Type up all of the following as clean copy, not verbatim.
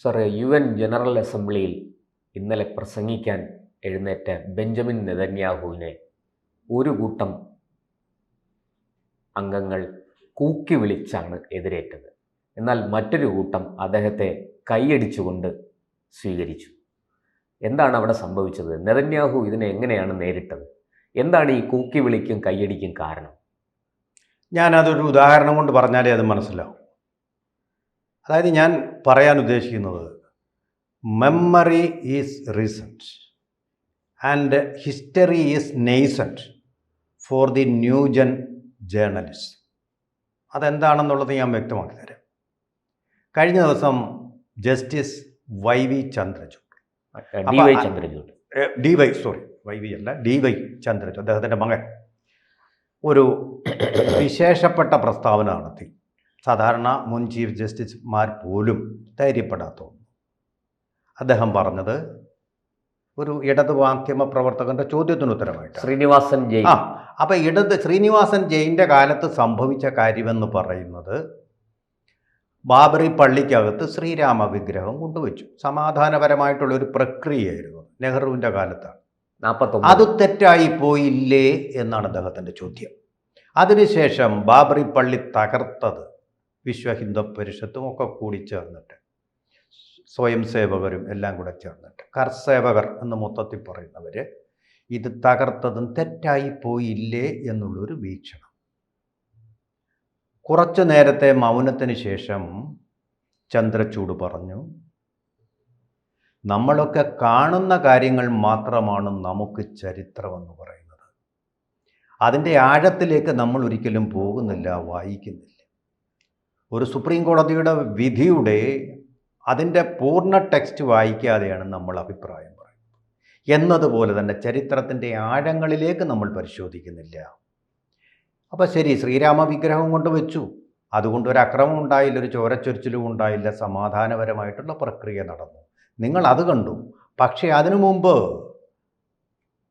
സാറേ, UN general അസംബ്ലിയിൽ ഇന്നലെ പ്രസംഗിക്കാൻ എഴുന്നേറ്റ ബെഞ്ചമിൻ നെതന്യാഹുവിനെ ഒരു കൂട്ടം അംഗങ്ങൾ കൂക്കി വിളിച്ചാണ് എതിരേറ്റത്. എന്നാൽ മറ്റൊരു കൂട്ടം അദ്ദേഹത്തെ കൈയടിച്ചുകൊണ്ട് സ്വീകരിച്ചു. എന്താണ് അവിടെ സംഭവിച്ചത്? നെതന്യാഹു ഇതിനെ എങ്ങനെയാണ് നേരിട്ടത്? എന്താണ് ഈ കൂക്കി വിളിക്കും കൈയടിക്കും കാരണം? ഞാനതൊരു ഉദാഹരണം കൊണ്ട് പറഞ്ഞാലേ അത് മനസ്സിലാവും. അതായത് ഞാൻ പറയാൻ ഉദ്ദേശിക്കുന്നത്, memory is recent and history is nascent for the new gen journalist. അതെന്താണെന്നുള്ളത് ഞാൻ വ്യക്തമാക്കി തരാം. കഴിഞ്ഞ ദിവസം justice YV Chandrachud, DY Chandrachud, അദ്ദേഹത്തിൻ്റെ മകൻ ഒരു വിശേഷപ്പെട്ട പ്രസ്താവന നടത്തി. സാധാരണ മുൻ ചീഫ് ജസ്റ്റിസുമാർ പോലും ധൈര്യപ്പെടാത്ത. അദ്ദേഹം പറഞ്ഞത് ഒരു ഇടത് മാധ്യമ പ്രവർത്തകന്റെ ചോദ്യത്തിന് ഉത്തരമായിട്ട് ശ്രീനിവാസൻ ജെയിൻ. അപ്പോൾ ശ്രീനിവാസൻ ജെയിൻ്റെ കാലത്ത് സംഭവിച്ച കാര്യമെന്ന് പറയുന്നത്, ബാബറി പള്ളിക്കകത്ത് ശ്രീരാമ വിഗ്രഹം കൊണ്ടുവച്ചു. സമാധാനപരമായിട്ടുള്ള ഒരു പ്രക്രിയയായിരുന്നു, നെഹ്റുവിൻ്റെ കാലത്താണ്. അത് തെറ്റായി പോയില്ലേ എന്നാണ് അദ്ദേഹത്തിൻ്റെ ചോദ്യം. അതിനുശേഷം ബാബറി പള്ളി തകർത്തത് വിശ്വ ഹിന്ദു പരിഷത്തും ഒക്കെ കൂടി ചേർന്നിട്ട്, സ്വയം സേവകരും എല്ലാം കൂടെ ചേർന്നിട്ട്, കർസേവകർ എന്ന് മൊത്തത്തിൽ പറയുന്നവർ, ഇത് തകർത്തതും തെറ്റായി പോയില്ലേ എന്നുള്ളൊരു വീക്ഷണം. കുറച്ചു നേരത്തെ മൗനത്തിന് ശേഷം ചന്ദ്രചൂഡ് പറഞ്ഞു, നമ്മളൊക്കെ കാണുന്ന കാര്യങ്ങൾ മാത്രമാണ് നമുക്ക് ചരിത്രമെന്ന് പറയുന്നത്. അതിൻ്റെ ആഴത്തിലേക്ക് നമ്മൾ ഒരിക്കലും പോകുന്നില്ല, വായിക്കുന്നില്ല. ഒരു സുപ്രീം കോടതിയുടെ വിധിയുടെ അതിൻ്റെ പൂർണ്ണ ടെക്സ്റ്റ് വായിക്കാതെയാണ് നമ്മൾ അഭിപ്രായം പറയുന്നത്. എന്നതുപോലെ തന്നെ ചരിത്രത്തിൻ്റെ ആഴങ്ങളിലേക്ക് നമ്മൾ പരിശോധിക്കുന്നില്ല. അപ്പോൾ ശരി, ശ്രീരാമ വിഗ്രഹം കൊണ്ട് വെച്ചു, അതുകൊണ്ട് ഒരു അക്രമം ഉണ്ടായില്ല, ഒരു ചോരച്ചൊരിച്ചിലും ഉണ്ടായില്ല, സമാധാനപരമായിട്ടുള്ള പ്രക്രിയ നടന്നു, നിങ്ങൾ അത് കണ്ടു. പക്ഷേ അതിനു മുമ്പ്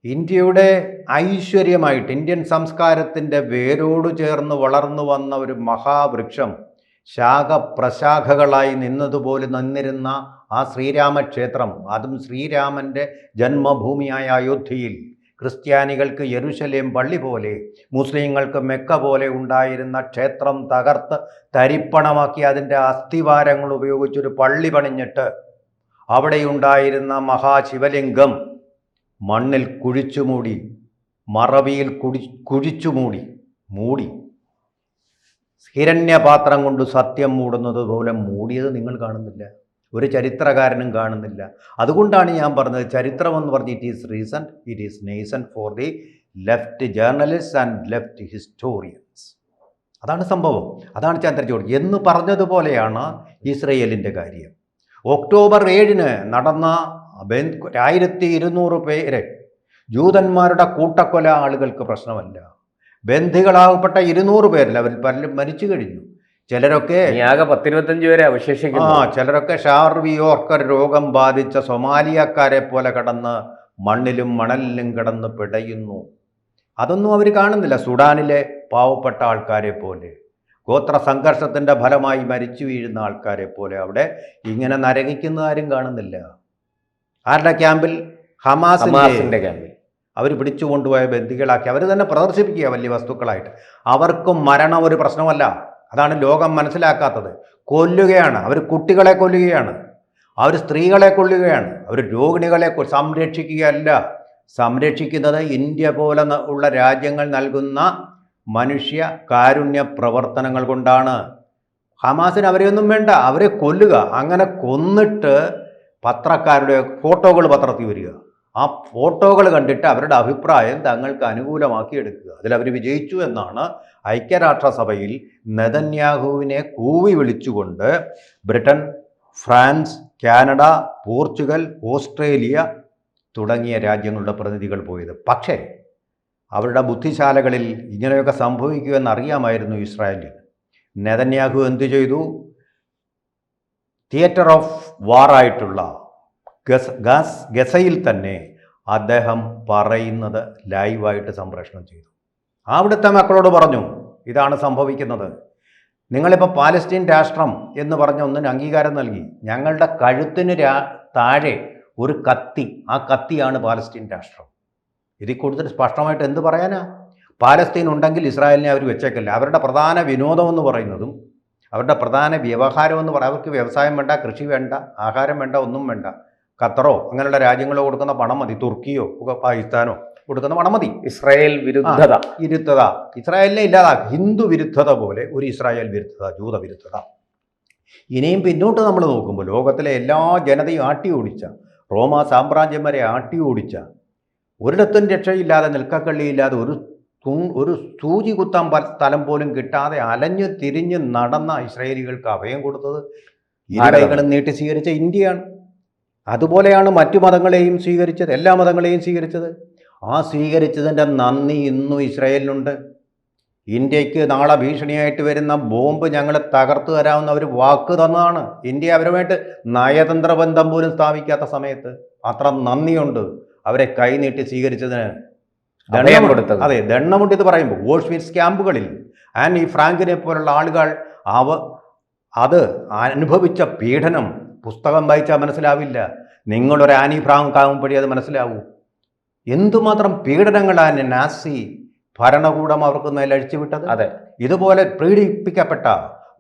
ഇന്ത്യയുടെ ഐശ്വര്യമായിട്ട് ഇന്ത്യൻ സംസ്കാരത്തിൻ്റെ വേരോട് ചേർന്ന് വളർന്നു വന്ന ഒരു മഹാവൃക്ഷം ശാഖപ്രശാഖകളായി നിന്നതുപോലെ നിന്നിരുന്ന ആ ശ്രീരാമക്ഷേത്രം, അതും ശ്രീരാമൻ്റെ ജന്മഭൂമിയായ അയോധ്യയിൽ ക്രിസ്ത്യാനികൾക്ക് യെരുശലേം പള്ളി പോലെ, മുസ്ലിങ്ങൾക്ക് മെക്ക പോലെ ഉണ്ടായിരുന്ന ക്ഷേത്രം തകർത്ത് തരിപ്പണമാക്കി അതിൻ്റെ അസ്ഥിവാരങ്ങൾ ഉപയോഗിച്ചൊരു പള്ളി പണിഞ്ഞിട്ട് അവിടെയുണ്ടായിരുന്ന മഹാശിവലിംഗം മണ്ണിൽ കുഴിച്ചുമൂടി, മറവിയിൽ മൂടി ഹിരണ്യപാത്രം കൊണ്ട് സത്യം മൂടുന്നത് പോലെ മൂടിയത് നിങ്ങൾ കാണുന്നില്ല, ഒരു ചരിത്രകാരനും കാണുന്നില്ല. അതുകൊണ്ടാണ് ഞാൻ പറഞ്ഞത്, ചരിത്രമെന്ന് പറഞ്ഞ് it is recent, it is nascent for the left journalist and left historians. അതാണ് സംഭവം, അതാണ് ചന്ദ്രചൂഡ് എന്ന് പറഞ്ഞതുപോലെയാണ് ഇസ്രയേലിൻ്റെ കാര്യം. ഒക്ടോബർ 7 നടന്ന 1200 പേരെ ജൂതന്മാരുടെ കൂട്ടക്കൊല ആളുകൾക്ക് പ്രശ്നമല്ല. ബന്ധികളാകപ്പെട്ട 200 പേരിൽ അവരിൽ പലരും മരിച്ചു കഴിഞ്ഞു. ചിലരൊക്കെ 10-25 പേരെ അവശേഷിക്കുന്നു. ചിലരൊക്കെ ഷാർവിയോർക്കർ രോഗം ബാധിച്ച സൊമാലിയക്കാരെ പോലെ കടന്ന് മണ്ണിലും മണലിലും കിടന്ന് പിടയുന്നു. അതൊന്നും അവർ കാണുന്നില്ല. സുഡാനിലെ പാവപ്പെട്ട ആൾക്കാരെ പോലെ, ഗോത്ര സംഘർഷത്തിൻ്റെ ഫലമായി മരിച്ചു വീഴുന്ന ആൾക്കാരെ പോലെ അവിടെ ഇങ്ങനെ നരകിക്കുന്ന ആരും കാണുന്നില്ല. ആരുടെ ക്യാമ്പിൽ? ഹമാസിൻ്റെ ക്യാമ്പിൽ അവർ പിടിച്ചു കൊണ്ടുപോയ ബന്ദികളാക്കി അവർ തന്നെ പ്രദർശിപ്പിക്കുക വലിയ വസ്തുക്കളായിട്ട്. അവർക്കും മരണം ഒരു പ്രശ്നമല്ല. അതാണ് ലോകം മനസ്സിലാക്കാത്തത്. കൊല്ലുകയാണ് അവർ, കുട്ടികളെ കൊല്ലുകയാണ്, അവർ സ്ത്രീകളെ കൊല്ലുകയാണ്, അവർ രോഗിണികളെ സംരക്ഷിക്കുകയല്ല. സംരക്ഷിക്കുന്നത് ഇന്ത്യ പോലെ ഉള്ള രാജ്യങ്ങൾ നൽകുന്ന മനുഷ്യ കാരുണ്യ പ്രവർത്തനങ്ങൾ കൊണ്ടാണ്. ഹമാസിന് അവരെയൊന്നും വേണ്ട, അവരെ കൊല്ലുക. അങ്ങനെ കൊന്നിട്ട് പത്രക്കാരുടെ ഫോട്ടോകൾ പത്രത്തിൽ വരിക, ആ ഫോട്ടോകൾ കണ്ടിട്ട് അവരുടെ അഭിപ്രായം തങ്ങൾക്ക് അനുകൂലമാക്കി എടുക്കുക. അതിലവർ വിജയിച്ചു എന്നാണ് ഐക്യരാഷ്ട്രസഭയിൽ നെതന്യാഹുവിനെ കൂവി വിളിച്ചുകൊണ്ട് Britain, France, Canada, Portugal, Australia തുടങ്ങിയ രാജ്യങ്ങളുടെ പ്രതിനിധികൾ പോയത്. പക്ഷേ അവരുടെ ബുദ്ധിശാലകളിൽ ഇങ്ങനെയൊക്കെ സംഭവിക്കുമെന്ന് അറിയാമായിരുന്നു ഇസ്രായേലിന്. നെതന്യാഹു എന്തു ചെയ്തു? തിയേറ്റർ ഓഫ് വാറായിട്ടുള്ള ഗസയിൽ തന്നെ അദ്ദേഹം പറയുന്നത് ലൈവായിട്ട് സംപ്രേഷണം ചെയ്തു. അവിടുത്തെ മക്കളോട് പറഞ്ഞു, ഇതാണ് സംഭവിക്കുന്നത്, നിങ്ങളിപ്പോൾ പാലസ്തീൻ രാഷ്ട്രം എന്ന് പറഞ്ഞ ഒന്നിന് അംഗീകാരം നൽകി. ഞങ്ങളുടെ കഴുത്തിന് താഴെ ഒരു കത്തി, ആ കത്തിയാണ് പാലസ്തീൻ രാഷ്ട്രം. ഇതിൽ കൂടുതൽ സ്പഷ്ടമായിട്ട് എന്ത് പറയാനാ? പാലസ്തീൻ ഉണ്ടെങ്കിൽ ഇസ്രായേലിനെ അവർ വെച്ചേക്കില്ല. അവരുടെ പ്രധാന വിനോദമെന്ന് പറയുന്നതും അവരുടെ പ്രധാന വ്യവഹാരമെന്ന് പറയാം, അവർക്ക് വ്യവസായം വേണ്ട, കൃഷി വേണ്ട, ആഹാരം വേണ്ട, ഒന്നും വേണ്ട. ഖത്തറോ അങ്ങനെയുള്ള രാജ്യങ്ങളോ കൊടുക്കുന്ന പണം മതി, തുർക്കിയോ പാകിസ്ഥാനോ കൊടുക്കുന്ന പണം മതി. ഇസ്രായേൽ വിരുദ്ധത ഇസ്രായേലിനെ ഇല്ലാതാക്കി. ഹിന്ദു വിരുദ്ധത പോലെ ഒരു ഇസ്രായേൽ വിരുദ്ധത, ജൂത വിരുദ്ധത. ഇനിയും പിന്നോട്ട് നമ്മൾ നോക്കുമ്പോൾ ലോകത്തിലെ എല്ലാ ജനതയും ആട്ടി ഓടിച്ച, റോമാ സാമ്രാജ്യം വരെ ആട്ടി ഓടിച്ച, ഒരിടത്തും രക്ഷയില്ലാതെ, നിൽക്കക്കള്ളിയില്ലാതെ, ഒരു സൂചി കുത്താൻ സ്ഥലം പോലും കിട്ടാതെ അലഞ്ഞു തിരിഞ്ഞ് നടന്ന ഇസ്രായേലികൾക്ക് അഭയം കൊടുത്തത് ഇരുകൈകളും നീട്ടി സ്വീകരിച്ച ഇന്ത്യയാണ്. അതുപോലെയാണ് മറ്റു മതങ്ങളെയും സ്വീകരിച്ചത്, എല്ലാ മതങ്ങളെയും സ്വീകരിച്ചത്. ആ സ്വീകരിച്ചതിൻ്റെ നന്ദി ഇന്നും ഇസ്രായേലിനുണ്ട്. ഇന്ത്യക്ക് നാളെ ഭീഷണിയായിട്ട് വരുന്ന ബോംബ് ഞങ്ങൾ തകർത്തു തരാമെന്ന് അവർ വാക്ക് തന്നതാണ്. ഇന്ത്യ അവരുമായിട്ട് നയതന്ത്ര ബന്ധം പോലും സ്ഥാപിക്കാത്ത സമയത്ത് അത്ര നന്ദിയുണ്ട് അവരെ കൈനീട്ടി സ്വീകരിച്ചതിന്. അതെ, ദണ്ണമെടുത്ത് പറയുമ്പോൾ ഓഷ്വിറ്റ്സ് ക്യാമ്പുകളിൽ ആനി ഫ്രാങ്കിനെ പോലുള്ള ആളുകൾ അത് അനുഭവിച്ച പീഡനം പുസ്തകം വായിച്ചാൽ മനസ്സിലാവില്ല. നിങ്ങളൊരു ആനി ഫ്രാങ്ക് ആകുമ്പോഴേ അത് മനസ്സിലാവൂ. എന്തുമാത്രം പീഡനങ്ങളാണ് നാസി ഭരണകൂടം അവർക്ക് മേലഴിച്ചുവിട്ടത്. അതെ, ഇതുപോലെ പീഡിപ്പിക്കപ്പെട്ട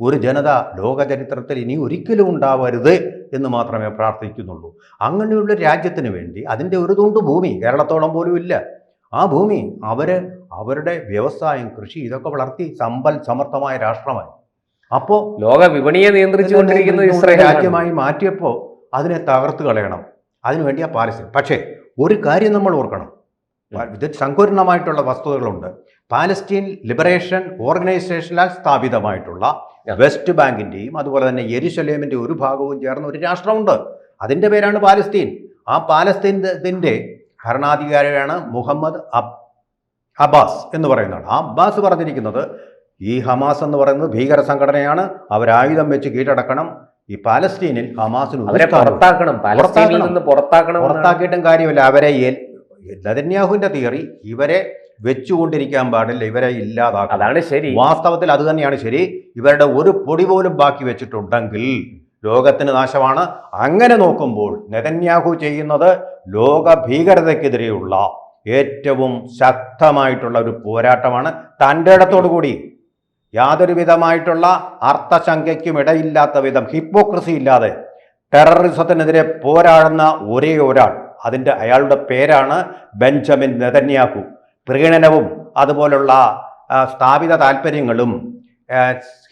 ഒരു ജനത ലോക ചരിത്രത്തിൽ ഇനി ഒരിക്കലും ഉണ്ടാവരുത് എന്ന് മാത്രമേ പ്രാർത്ഥിക്കുന്നുള്ളൂ. അങ്ങനെയുള്ള രാജ്യത്തിന് വേണ്ടി അതിൻ്റെ ഒരു തുണ്ട് ഭൂമി കേരളത്തോളം പോലും ഇല്ല. ആ ഭൂമി അവരുടെ വ്യവസായം, കൃഷി ഇതൊക്കെ വളർത്തി സമ്പൽ സമർത്ഥമായ രാഷ്ട്രമായി. അപ്പോൾ ലോക വിപണിയെ നിയന്ത്രിച്ചുകൊണ്ടിരിക്കുന്ന ഇസ്രായേൽ രാജ്യമായി മാറ്റിയപ്പോൾ അതിനെ തകർത്ത് കളയണം. അതിനുവേണ്ടി ആ പാലസ്തീൻ. പക്ഷേ ഒരു കാര്യം നമ്മൾ ഓർക്കണം, ഇത് സങ്കുലമായിട്ടുള്ള വസ്തുതകളുണ്ട്. പാലസ്തീൻ ലിബറേഷൻ ഓർഗനൈസേഷനാൽ സ്ഥാപിതമായിട്ടുള്ള വെസ്റ്റ് ബാങ്കിൻ്റെയും അതുപോലെ തന്നെ യെരുശലേമിൻ്റെ ഒരു ഭാഗവും ചേർന്ന ഒരു രാഷ്ട്രമുണ്ട്. അതിൻ്റെ പേരാണ് പാലസ്തീൻ. ആ പാലസ്തീൻ്റെ ഭരണാധികാരിയാണ് മുഹമ്മദ് അബ്ബാസ് എന്ന് പറയുന്നതാണ്. ആ അബ്ബാസ് പറഞ്ഞിരിക്കുന്നത് ഈ ഹമാസ് എന്ന് പറയുന്നത് ഭീകര സംഘടനയാണ്, അവരായുധം വെച്ച് കീഴടക്കണം. ഈ പാലസ്തീനിൽ ഹമാസിന് പുറത്താക്കിയിട്ടും കാര്യമില്ല. അവരെ നെതന്യാഹുവിന്റെ തിയറി ഇവരെ വെച്ചുകൊണ്ടിരിക്കാൻ പാടില്ല, ഇവരെ ഇല്ലാതാക്കണം. അതാണ് ശരി. വാസ്തവത്തിൽ അത് തന്നെയാണ് ശരി. ഇവരുടെ ഒരു പൊടി പോലും ബാക്കി വെച്ചിട്ടുണ്ടെങ്കിൽ ലോകത്തിന് നാശമാണ്. അങ്ങനെ നോക്കുമ്പോൾ നെതന്യാഹു ചെയ്യുന്നത് ലോക ഭീകരതയ്ക്കെതിരെയുള്ള ഏറ്റവും ശക്തമായിട്ടുള്ള ഒരു പോരാട്ടമാണ്. തൻ്റെ ഇടത്തോടു കൂടി യാതൊരു വിധമായിട്ടുള്ള അർത്ഥശങ്കയ്ക്കും ഇടയില്ലാത്ത വിധം, ഹിപ്പോക്രസി ഇല്ലാതെ ടെററിസത്തിനെതിരെ പോരാടുന്ന ഒരേ ഒരാൾ, അയാളുടെ പേരാണ് ബെഞ്ചമിൻ നെതന്യാഹു. പ്രീണനവും അതുപോലുള്ള സ്ഥാപിത താല്പര്യങ്ങളും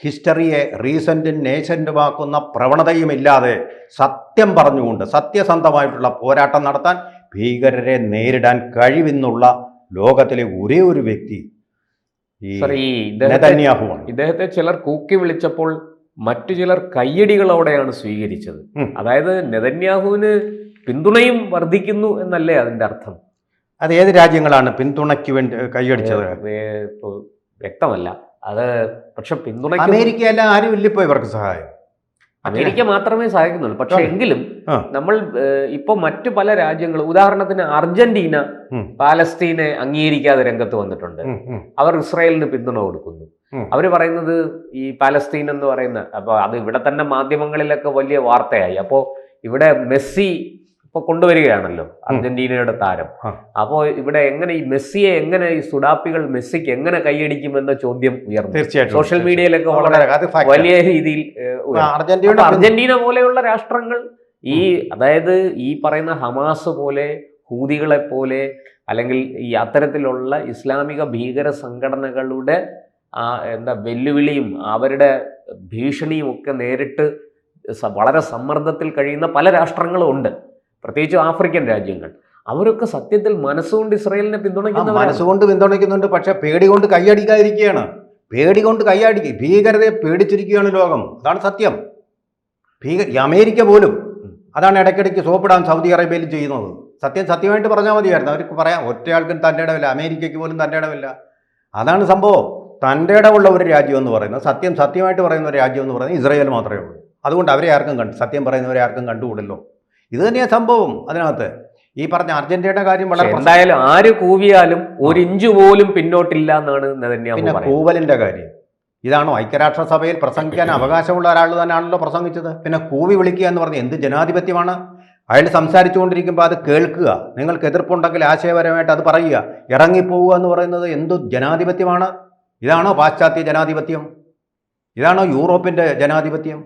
ഹിസ്റ്ററിയെ റീസെൻറ്റും നേസൻറ്റുമാക്കുന്ന പ്രവണതയുമില്ലാതെ സത്യം പറഞ്ഞുകൊണ്ട് സത്യസന്ധമായിട്ടുള്ള പോരാട്ടം നടത്താൻ, ഭീകരരെ നേരിടാൻ കഴിവെന്നുള്ള ലോകത്തിലെ ഒരേ ഒരു വ്യക്തി നെതന്യാഹുവാണ്. ഇദ്ദേഹത്തെ ചിലർ കൂക്കി വിളിച്ചപ്പോൾ മറ്റു ചിലർ കയ്യടികളോടെയാണ് സ്വീകരിച്ചത്. അതായത് നെതന്യാഹുവിന് പിന്തുണയും വർദ്ധിക്കുന്നു എന്നല്ലേ അതിന്റെ അർത്ഥം? അത് ഏത് രാജ്യങ്ങളാണ് പിന്തുണയ്ക്ക് വേണ്ടി കൈയടിച്ചത് വ്യക്തമല്ല. അത് പക്ഷെ പിന്തുണ അമേരിക്കയല്ല, ആരും ഇല്ലിപ്പോ ഇവർക്ക് സഹായം. അമേരിക്ക മാത്രമേ സഹായിക്കുന്നുള്ളൂ. പക്ഷെ എങ്കിലും നമ്മൾ ഇപ്പൊ മറ്റു പല രാജ്യങ്ങളും, ഉദാഹരണത്തിന് അർജന്റീന പാലസ്തീനെ അംഗീകരിക്കാതെ രംഗത്ത് വന്നിട്ടുണ്ട്. അവർ ഇസ്രായേലിന് പിന്തുണ കൊടുക്കുന്നു. അവർ പറയുന്നത് ഈ പാലസ്തീൻ എന്ന് പറയുന്ന, അപ്പൊ അത് ഇവിടെ തന്നെ മാധ്യമങ്ങളിലൊക്കെ വലിയ വാർത്തയായി. അപ്പോ ഇവിടെ മെസ്സി ഇപ്പൊ കൊണ്ടുവരികയാണല്ലോ, അർജന്റീനയുടെ താരം. അപ്പോൾ ഇവിടെ എങ്ങനെ ഈ മെസ്സിയെ എങ്ങനെ ഈ സുഡാപ്പികൾ മെസ്സിക്ക് എങ്ങനെ കൈയടിക്കുമെന്ന ചോദ്യം ഉയർന്നു. തീർച്ചയായിട്ടും സോഷ്യൽ മീഡിയയിലൊക്കെ വളരെ വലിയ രീതിയിൽ. അർജന്റീന പോലെയുള്ള രാഷ്ട്രങ്ങൾ അതായത് ഈ പറയുന്ന ഹമാസ് പോലെ, ഹൂതികളെ പോലെ, അല്ലെങ്കിൽ ഈ അത്തരത്തിലുള്ള ഇസ്ലാമിക ഭീകര സംഘടനകളുടെ വെല്ലുവിളിയും അവരുടെ ഭീഷണിയും ഒക്കെ നേരിട്ട് വളരെ സമ്മർദ്ദത്തിൽ കഴിയുന്ന പല രാഷ്ട്രങ്ങളും ഉണ്ട്. പ്രത്യേകിച്ച് ആഫ്രിക്കൻ രാജ്യങ്ങൾ. അവരൊക്കെ സത്യത്തിൽ മനസ്സുകൊണ്ട് ഇസ്രായേലിനെ പിന്തുണയ്ക്കുന്നുണ്ട്. പക്ഷെ പേടി കൊണ്ട് കൈയടിക്കാതിരിക്കുകയാണ്. ഭീകരതയെ പേടിച്ചിരിക്കുകയാണ് ലോകം. അതാണ് സത്യം. അമേരിക്ക പോലും അതാണ് ഇടയ്ക്കിടയ്ക്ക് സോപ്പിടാൻ സൗദി അറേബ്യയിൽ ചെയ്യുന്നത്. സത്യമായിട്ട് പറഞ്ഞാൽ മതിയായിരുന്നു. അവർക്ക് പറയാം, ഒറ്റയാൾക്കും തൻ്റെ ഇടമില്ല, അമേരിക്കയ്ക്ക് പോലും തൻ്റെ ഇടമില്ല. അതാണ് സംഭവം. തൻ്റെ ഇടമുള്ള ഒരു രാജ്യം എന്ന് പറയുന്നത്, സത്യമായിട്ട് പറയുന്ന ഒരു രാജ്യം എന്ന് പറയുന്നത് ഇസ്രായേൽ മാത്രമേ ഉള്ളൂ. അതുകൊണ്ട് അവരെ ആർക്കും സത്യം പറയുന്നവരെ ആർക്കും കണ്ടുകൂടല്ലോ. ഇത് തന്നെയാണ് സംഭവം. അതിനകത്ത് ഈ പറഞ്ഞ അർജന്റീനയുടെ കാര്യം വളരെ, എന്തായാലും ആര് കൂവിയാലും ഒരു ഇഞ്ച് പോലും പിന്നോട്ടില്ല എന്നാണ് നെതന്യാഹു പിന്നെ പറയുന്നത്. കൂവലിന്റെ കാര്യം ഇതാണോ ഐക്യരാഷ്ട്രസഭയിൽ പ്രസംഗിക്കാൻ അവകാശമുള്ള ഒരാൾ തന്നെയാണല്ലോ പ്രസംഗിച്ചത്? പിന്നെ കൂവി വിളിക്കുക എന്ന് പറഞ്ഞ് എന്ത് ജനാധിപത്യമാണ്? അയാൾ സംസാരിച്ചുകൊണ്ടിരിക്കുമ്പോൾ അത് കേൾക്കുക, നിങ്ങൾക്ക് എതിർപ്പുണ്ടെങ്കിൽ ആശയപരമായിട്ട് അത് പറയുക, ഇറങ്ങിപ്പോവുക എന്ന് പറയുന്നത് എന്തു ജനാധിപത്യമാണ്? ഇതാണോ പാശ്ചാത്യ ജനാധിപത്യം? ഇതാണോ യൂറോപ്പിൻ്റെ ജനാധിപത്യം?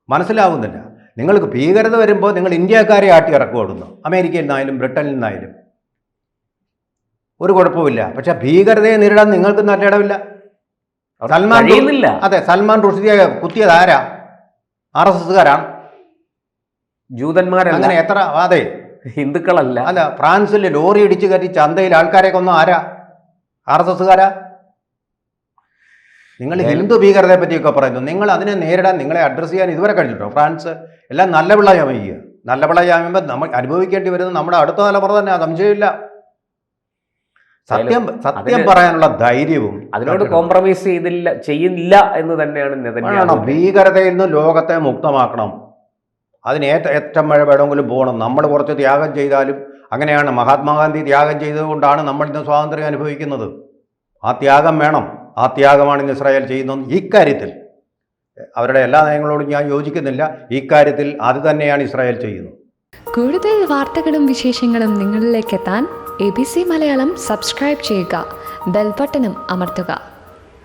മനസ്സിലാവുന്നില്ല. നിങ്ങൾക്ക് ഭീകരത വരുമ്പോൾ നിങ്ങൾ ഇന്ത്യക്കാരെ ആട്ടി ഇറക്കുകൊടുന്നു, അമേരിക്കയിൽ നിന്നായാലും ബ്രിട്ടനിൽ നിന്നായാലും ഒരു കുഴപ്പമില്ല. പക്ഷെ ഭീകരതയെ നേരിടാൻ നിങ്ങൾക്ക് നല്ല ഇടമില്ല. സൽമാൻ റുഷ്ദിയെ കുത്തിയത് ആരാ? RSSകാരാണ്, ജൂതന്മാരല്ല. അങ്ങനെ എത്ര? അതെ, ഹിന്ദുക്കളല്ല. അല്ല, ഫ്രാൻസിൽ ലോറി ഇടിച്ചു കയറ്റി ചന്തയിൽ ആൾക്കാരെ കൊന്ന ആരാ? RSSകാരാ. നിങ്ങൾ ഹിന്ദു ഭീകരതയെ പറ്റിയൊക്കെ പറയുന്നു. നിങ്ങൾ അതിനെ നേരിടാൻ, നിങ്ങളെ അഡ്രസ്സ് ചെയ്യാൻ ഇതുവരെ കഴിഞ്ഞിട്ടോ? ഫ്രാൻസ് എല്ലാം നല്ല പിള്ള ചമയ്ക്കുക. നല്ല പിള്ള ചമയുമ്പോൾ നമ്മൾ അനുഭവിക്കേണ്ടി വരുന്നത് നമ്മുടെ അടുത്ത തലമുറ തന്നെ, സംശയമില്ല. സത്യം പറയാനുള്ള ധൈര്യവും അതിനോട് കോംപ്രമൈസ് ചെയ്യില്ല എന്ന് തന്നെയാണ് നെതന്യാഹു. ഭീകരതയിൽ നിന്ന് ലോകത്തെ മുക്തമാക്കണം. അതിന് ഏറ്റവും മഴ വേണമെങ്കിലും പോകണം. നമ്മൾ കുറച്ച് ത്യാഗം ചെയ്താലും അങ്ങനെയാണ്. മഹാത്മാഗാന്ധി ത്യാഗം ചെയ്തതുകൊണ്ടാണ് നമ്മൾ ഇന്ന് സ്വാതന്ത്ര്യം അനുഭവിക്കുന്നത്. ആ ത്യാഗം വേണം. ആ ത്യാഗമാണ് ഇന്ന് ഇസ്രായേൽ ചെയ്യുന്നത്. ഇക്കാര്യത്തിൽ അവരുടെ എല്ലാ നയങ്ങളോടും ഞാൻ യോജിക്കുന്നില്ല. ഇക്കാര്യത്തിൽ അത് തന്നെയാണ് ഇസ്രായേൽ ചെയ്യുന്നത്. കൂടുതൽ വാർത്തകളും വിശേഷങ്ങളും നിങ്ങളിലേക്ക് എത്താൻ ABC മലയാളം സബ്സ്ക്രൈബ് ചെയ്യുക, ബെൽ ബട്ടണും അമർത്തുക.